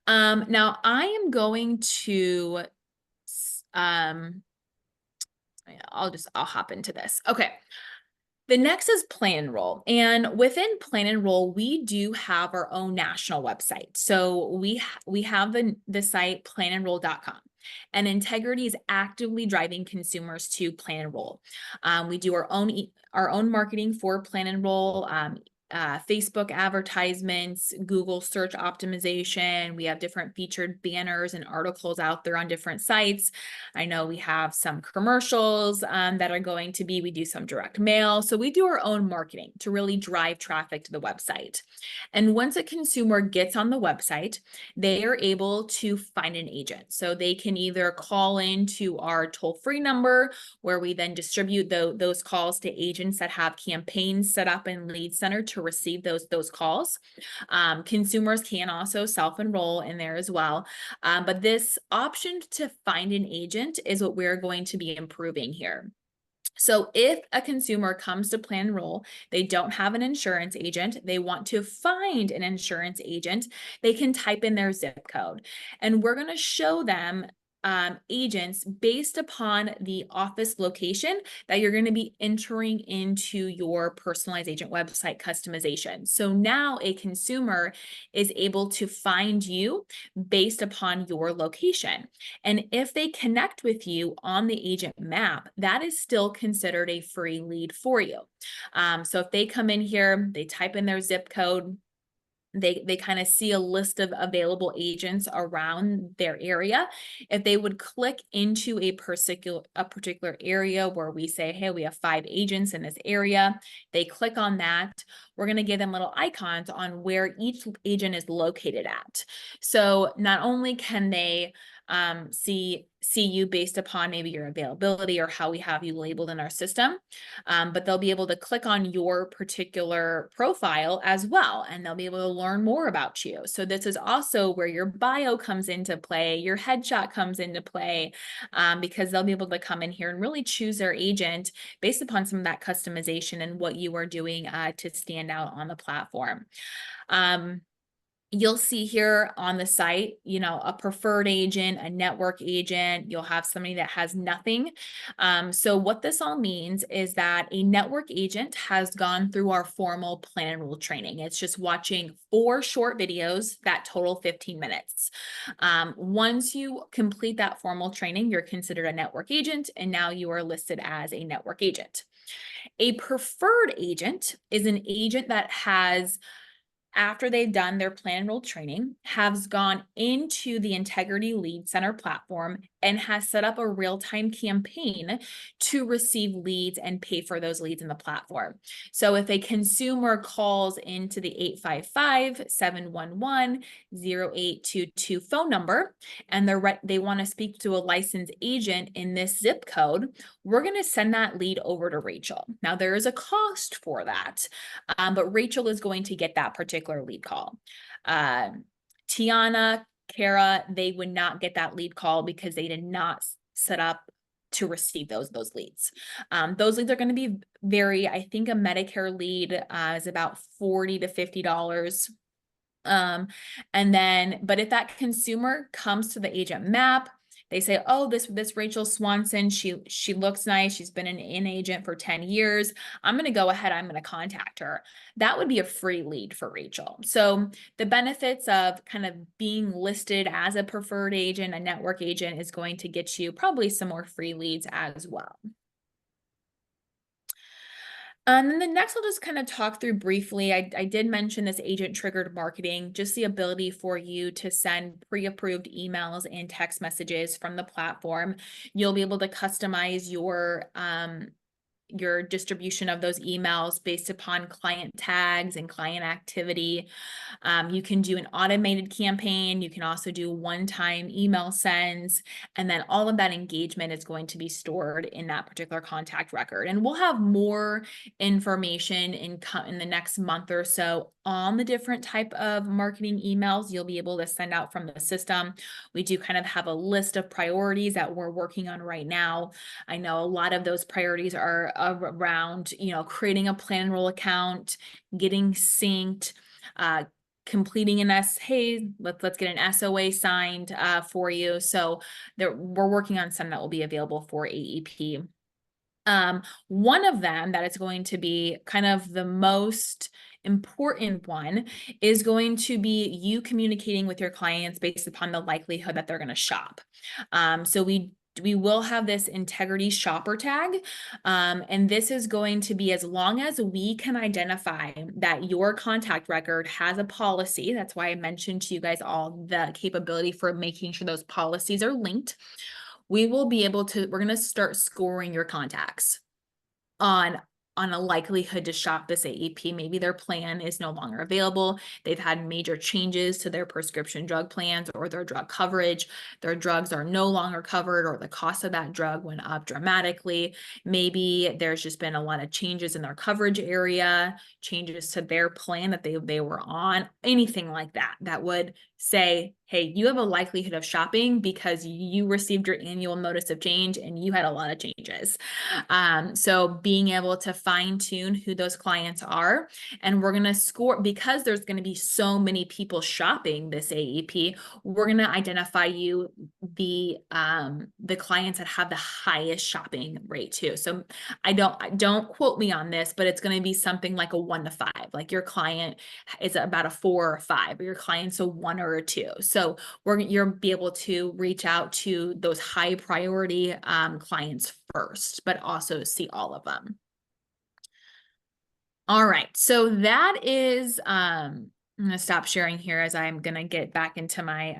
Now I am going to, I'll hop into this. Okay. The next is Plan Enroll. And within Plan Enroll, we do have our own national website. So we have the site planenroll.com. And Integrity is actively driving consumers to Plan Enroll. We do our own marketing for Plan Enroll, Facebook advertisements, Google search optimization. We have different featured banners and articles out there on different sites. I know we have some commercials that are going to be, we do some direct mail. So we do our own marketing to really drive traffic to the website. And once a consumer gets on the website, they are able to find an agent. So they can either call into our toll-free number, where we then distribute those calls to agents that have campaigns set up in Lead Center to receive those calls. Consumers can also self-enroll in there as well. But this option to find an agent is what we're going to be improving here. So if a consumer comes to Plan Enroll, they don't have an insurance agent, they want to find an insurance agent, they can type in their zip code. And we're going to show them agents based upon the office location that you're going to be entering into your personalized agent website customization. So now a consumer is able to find you based upon your location. And if they connect with you on the agent map, that is still considered a free lead for you. So if they come in here, they type in their zip code, they kind of see a list of available agents around their area. If they would click into a particular area where we say, hey, we have 5 agents in this area, they click on that, we're going to give them little icons on where each agent is located at. So not only can they see you based upon maybe your availability or how we have you labeled in our system, but they'll be able to click on your particular profile as well, and they'll be able to learn more about you. So this is also where your bio comes into play, your headshot comes into play, because they'll be able to come in here and really choose their agent based upon some of that customization and what you are doing to stand out on the platform. You'll see here on the site, a preferred agent, a network agent, you'll have somebody that has nothing. So what this all means is that a network agent has gone through our formal Plan Enroll training. It's just watching 4 short videos that total 15 minutes. Once you complete that formal training, you're considered a network agent, and now you are listed as a network agent. A preferred agent is an agent that has, after they've done their Plan Enroll training, has gone into the Integrity Lead Center platform and has set up a real-time campaign to receive leads and pay for those leads in the platform. So if a consumer calls into the 855-711-0822 phone number and they want to speak to a licensed agent in this zip code, we're going to send that lead over to Rachel. Now there is a cost for that, but Rachel is going to get that particular lead call. Tiana, Kara, they would not get that lead call because they did not set up to receive those leads. Those leads are going to be I think a Medicare lead is about $40 to $50. But if that consumer comes to the agent map, they say, oh, this Rachel Swanson, she looks nice. She's been an agent for 10 years. I'm going to go ahead. I'm going to contact her. That would be a free lead for Rachel. So the benefits of kind of being listed as a preferred agent, a network agent, is going to get you probably some more free leads as well. And then the next, I'll just kind of talk through briefly. I did mention this agent triggered marketing, just the ability for you to send pre-approved emails and text messages from the platform. You'll be able to customize your your distribution of those emails based upon client tags and client activity. You can do an automated campaign. You can also do one-time email sends, and then all of that engagement is going to be stored in that particular contact record. And we'll have more information in the next month or so on the different type of marketing emails you'll be able to send out from the system. We do kind of have a list of priorities that we're working on right now. I know a lot of those priorities are around, creating a plan and roll account, getting synced, completing an hey, let's get an SOA signed for you. So we're working on some that will be available for AEP. One of them that is going to be kind of the most important one is going to be you communicating with your clients based upon the likelihood that they're going to shop. So we will have this integrity shopper tag. And this is going to be as long as we can identify that your contact record has a policy. That's why I mentioned to you guys all the capability for making sure those policies are linked. We will be able to, we're going to start scoring your contacts on a likelihood to shop this AEP. Maybe their plan is no longer available. They've had major changes to their prescription drug plans or their drug coverage. Their drugs are no longer covered, or the cost of that drug went up dramatically. Maybe there's just been a lot of changes in their coverage area, changes to their plan that they were on, anything like that, that would say, hey, you have a likelihood of shopping because you received your annual notice of change and you had a lot of changes. So being able to fine tune who those clients are, and we're going to score, because there's going to be so many people shopping this AEP, we're going to identify you the clients that have the highest shopping rate too. So don't quote me on this, but it's going to be something like a 1 to 5, like your client is about a 4 or 5, or your client's a 1 or a 2. So you'll be able to reach out to those high priority clients first, but also see all of them. All right, so that is, I'm going to stop sharing here as I'm going to get back into my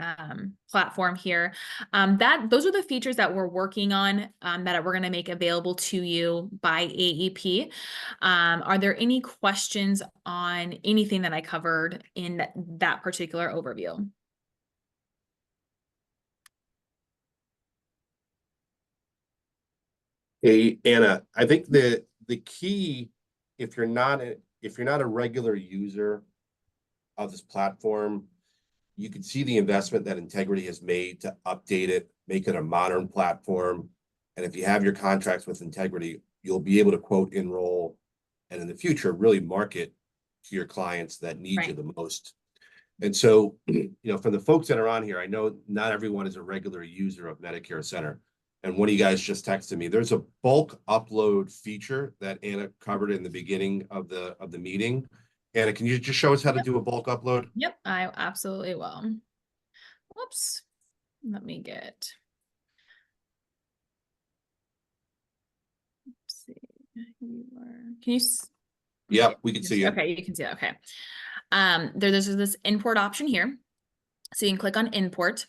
platform here. Those are the features that we're working on that we're going to make available to you by AEP. Are there any questions on anything that I covered in that particular overview?
Hey, Anna, I think the key, if you're not a regular user of this platform, you can see the investment that Integrity has made to update it, make it a modern platform. And if you have your contracts with Integrity, you'll be able to quote, enroll, and in the future really market to your clients that need you the most. And so, for the folks that are on here, I know not everyone is a regular user of Medicare Center. And one of you guys just texted me, there's a bulk upload feature that Anna covered in the beginning of the meeting. Anna, can you just show us how to do a bulk upload?
Yep, I absolutely will. Whoops. Let me get. Let's see. Can you?
Yep, we can see you.
Okay, you can see it. Okay. There's this import option here. So you can click on import.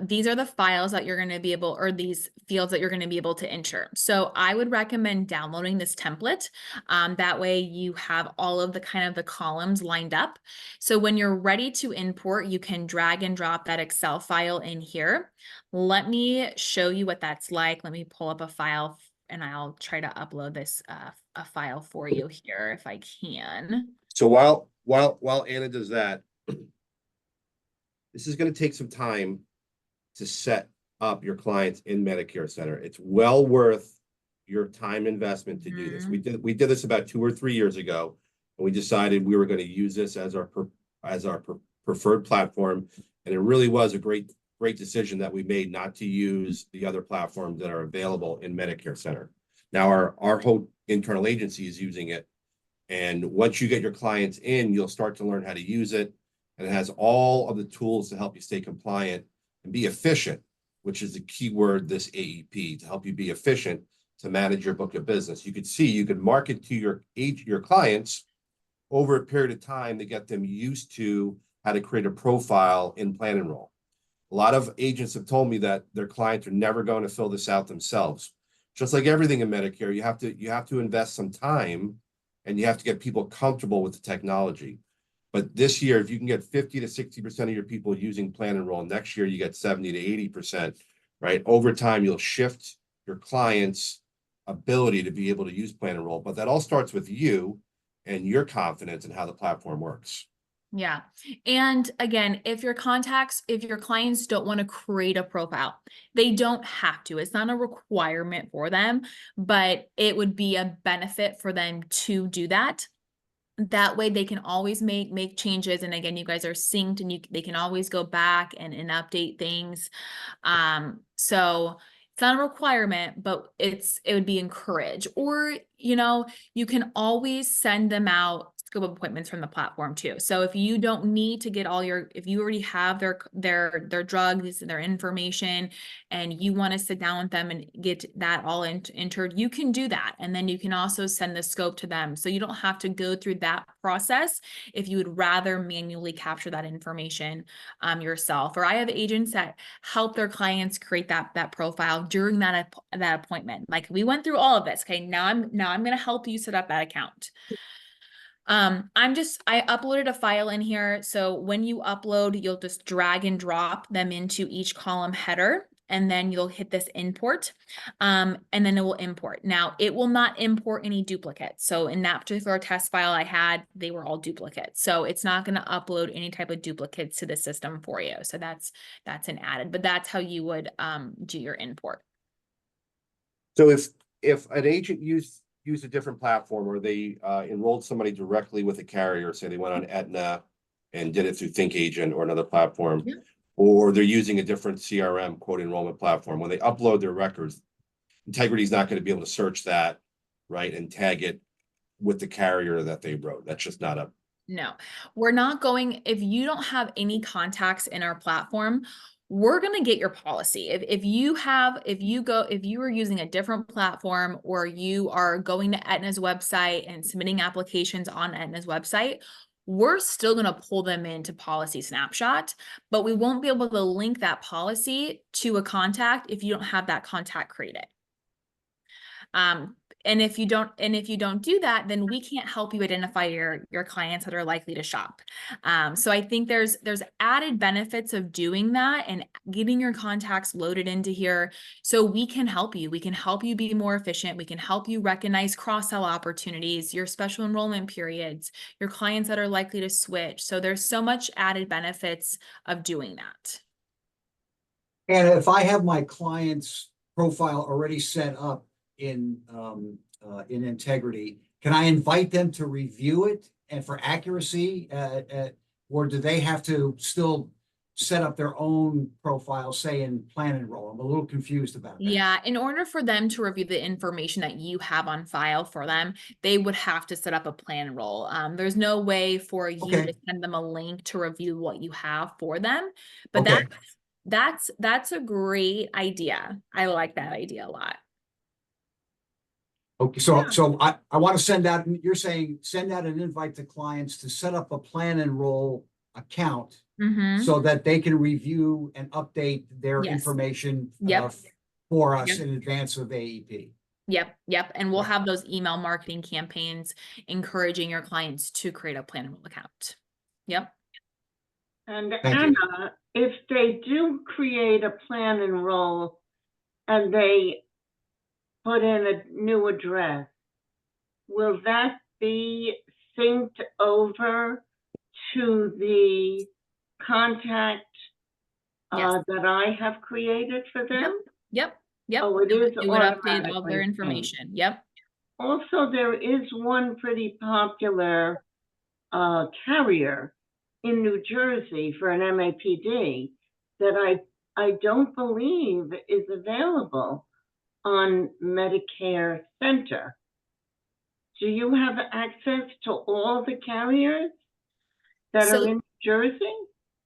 These are the files that you're going to be able, or these fields that you're going to be able to enter. So I would recommend downloading this template. That way you have all of the the columns lined up. So when you're ready to import, you can drag and drop that Excel file in here. Let me show you what that's like. Let me pull up a file and I'll try to upload this a file for you here if I can.
So while Anna does that, this is going to take some time to set up your clients in Medicare Center. It's well worth your time investment to do this. We did this about 2 or 3 years ago, and we decided we were going to use this as our preferred platform. And it really was a great decision that we made not to use the other platforms that are available in Medicare Center. Now our whole internal agency is using it. And once you get your clients in, you'll start to learn how to use it. And it has all of the tools to help you stay compliant and be efficient, which is the key word, this AEP, to help you be efficient to manage your book of business. You could see, you could market to your clients over a period of time to get them used to how to create a profile in Plan Enroll. A lot of agents have told me that their clients are never going to fill this out themselves. just like everything in Medicare, you have to invest some time and you have to get people comfortable with the technology. But this year, if you can get 50 to 60% of your people using Plan Enroll, next year you get 70 to 80%, right? Over time, you'll shift your clients' ability to be able to use Plan Enroll, but that all starts with you and your confidence in how the platform works.
Yeah. And again, if your clients don't want to create a profile, they don't have to. It's not a requirement for them, but it would be a benefit for them to do that. That way they can always make changes. And again, you guys are synced and they can always go back and update things. So it's not a requirement, but it would be encouraged. Or, you can always send them out scope of appointments from the platform too. So if you don't need to get if you already have their drugs and their information and you want to sit down with them and get that all entered, you can do that. And then you can also send the scope to them. So you don't have to go through that process if you would rather manually capture that information yourself. Or I have agents that help their clients create that profile during that appointment. Like, we went through all of this. Okay, now I'm going to help you set up that account. I uploaded a file in here. So when you upload, you'll just drag and drop them into each column header, and then you'll hit this import, and then it will import. Now, it will not import any duplicates. So in that particular test file I had, they were all duplicates. So it's not going to upload any type of duplicates to the system for you. So that's an added, but that's how you would do your import.
So if an agent used a different platform, or they enrolled somebody directly with a carrier, say they went on Aetna and did it through Think Agent or another platform,
Yeah.
or they're using a different CRM, quote, enrollment platform, when they upload their records, Integrity is not going to be able to search that, right, and tag it with the carrier that they wrote. That's just not
No, we're not going, if you don't have any contacts in our platform, we're going to get your policy. If you are using a different platform, or you are going to Aetna's website and submitting applications on Aetna's website, we're still going to pull them into Policy Snapshot, but we won't be able to link that policy to a contact if you don't have that contact created. And if you don't do that, then we can't help you identify your clients that are likely to shop. So I think there's added benefits of doing that and getting your contacts loaded into here, so we can help you. We can help you be more efficient. We can help you recognize cross-sell opportunities, your special enrollment periods, your clients that are likely to switch. So there's so much added benefits of doing that.
And if I have my client's profile already set up in Integrity, can I invite them to review it and for accuracy, or do they have to still set up their own profile, say in Plan Enroll? I'm a little confused about that.
Yeah, in order for them to review the information that you have on file for them, they would have to set up a Plan Enroll. There's no way for you to send them a link to review what you have for them, but that's a great idea. I like that idea a lot.
Okay, so I want to send out, you're saying send out an invite to clients to set up a Plan Enroll account so that they can review and update their information for us in advance of AEP.
Yep. And we'll have those email marketing campaigns encouraging your clients to create a Plan Enroll account. Yep.
And Anna, if they do create a Plan Enroll and they put in a new address, will that be synced over to the contact that I have created for them?
Yep.
Oh, it is.
It would update all their information. Yep.
Also, there is one pretty popular carrier in New Jersey for an MAPD that I don't believe is available on Medicare Center. Do you have access to all the carriers that are in New Jersey?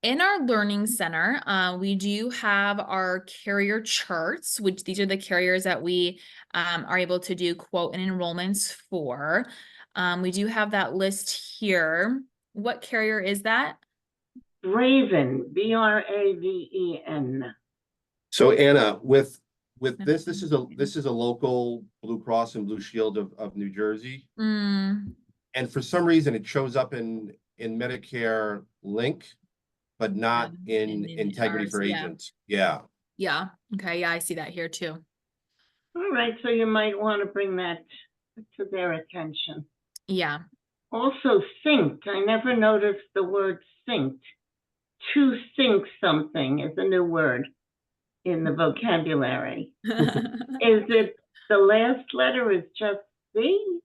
In our learning center, we do have our carrier charts, which these are the carriers that we are able to do quote and enrollments for. We do have that list here. What carrier is that?
Braven, Braven.
So Anna, with with this is a local Blue Cross and Blue Shield of New Jersey.
Mm.
And for some reason, it shows up in Medicare Link, but not in Integrity
ours,
for
yeah.
Agents. Yeah.
Yeah. Okay. Yeah, I see that here too.
All right, so you might want to bring that to their attention.
Yeah.
Also, synced. I never noticed the word synced. To sync something is a new word in the vocabulary. Is it the last letter is just C,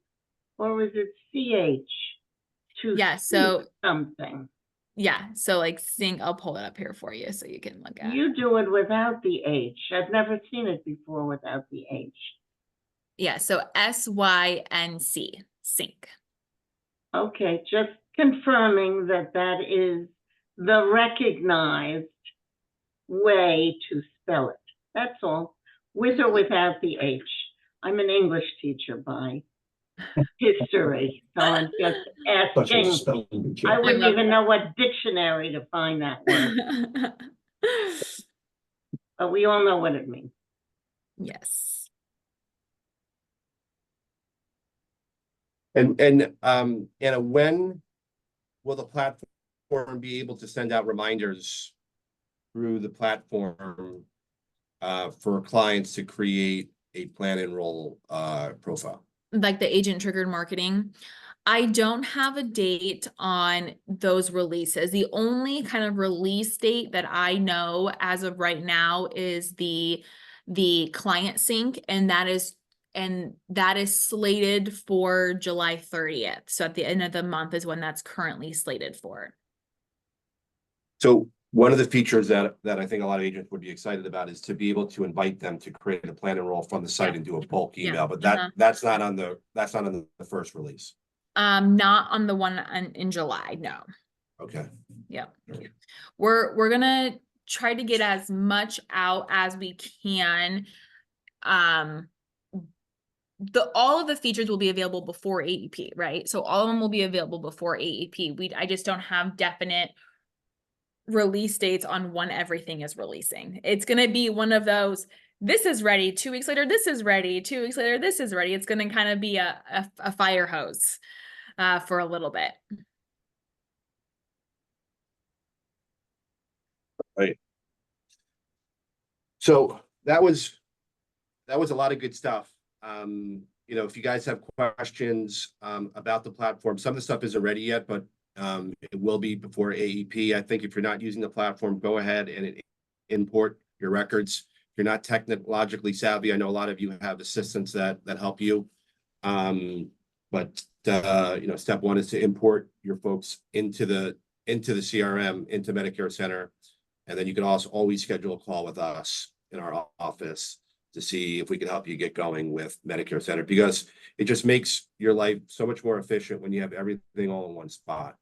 or is it CH? To
Yeah,
sync
so
something.
yeah, so like sync, I'll pull it up here for you so you can look at it.
You do it without the H. I've never seen it before without the H.
Yeah, so SYNC, sync.
Okay, just confirming that that is the recognized way to spell it. That's all, with or without the H. I'm an English teacher by history, so I'm just asking. I wouldn't even know what dictionary to find that word, but we all know what it means.
Yes.
And Anna, when will the platform be able to send out reminders through the platform for clients to create a plan enroll profile?
Like the agent triggered marketing. I don't have a date on those releases. The only kind of release date that I know as of right now is the client sync, and that is slated for July 30th. So at the end of the month is when that's currently slated for.
So one of the features that I think a lot of agents would be excited about is to be able to invite them to create a plan enroll from the site and do a bulk email, but that's not on the first release.
Not on the one in July, no.
Okay.
Yeah.
Right.
We're gonna try to get as much out as we can. All of the features will be available before AEP, right? So all of them will be available before AEP. I just don't have definite release dates on when everything is releasing. It's gonna be one of those, this is ready, 2 weeks later, this is ready, 2 weeks later, this is ready. It's gonna kind of be a fire hose for a little bit.
Right. So that was a lot of good stuff. You know, if you guys have questions about the platform, some of the stuff isn't ready yet, but it will be before AEP. I think if you're not using the platform, go ahead and import your records. If you're not technologically savvy, I know a lot of you have assistants that help you. But you know, step one is to import your folks into the CRM, into Medicare Center. And then you can also always schedule a call with us in our office to see if we can help you get going with Medicare Center, because it just makes your life so much more efficient when you have everything all in one spot.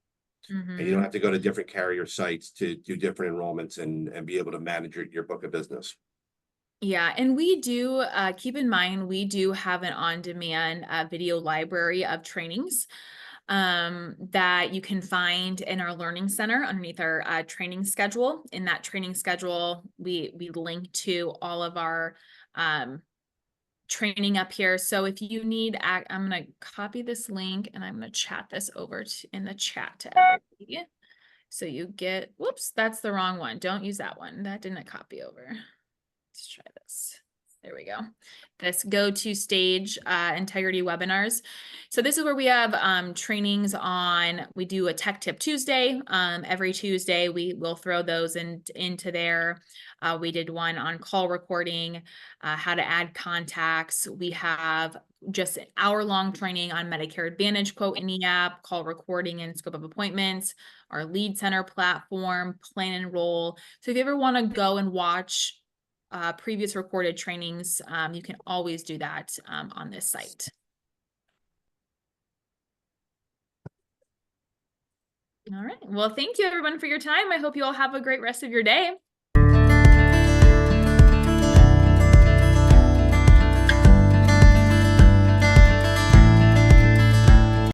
Mm-hmm.
And you don't have to go to different carrier sites to do different enrollments and be able to manage your book of business.
Yeah, and we do keep in mind, we do have an on-demand video library of trainings that you can find in our learning center underneath our training schedule. In that training schedule, we link to all of our training up here. So if you need, I'm going to copy this link and I'm going to chat this over in the chat to everybody. So you get, whoops, that's the wrong one. Don't use that one. That didn't copy over. Let's try this. There we go. This go to stage integrity webinars. So this is where we have trainings on, we do a Tech Tip Tuesday. Every Tuesday we will throw those into there. We did one on call recording, how to add contacts. We have just an hour-long training on Medicare Advantage quote in the app, call recording and scope of appointments, our lead center platform, plan and enroll. So if you ever want to go and watch previous recorded trainings, you can always do that on this site. All right. Well, thank you everyone for your time. I hope you all have a great rest of your day.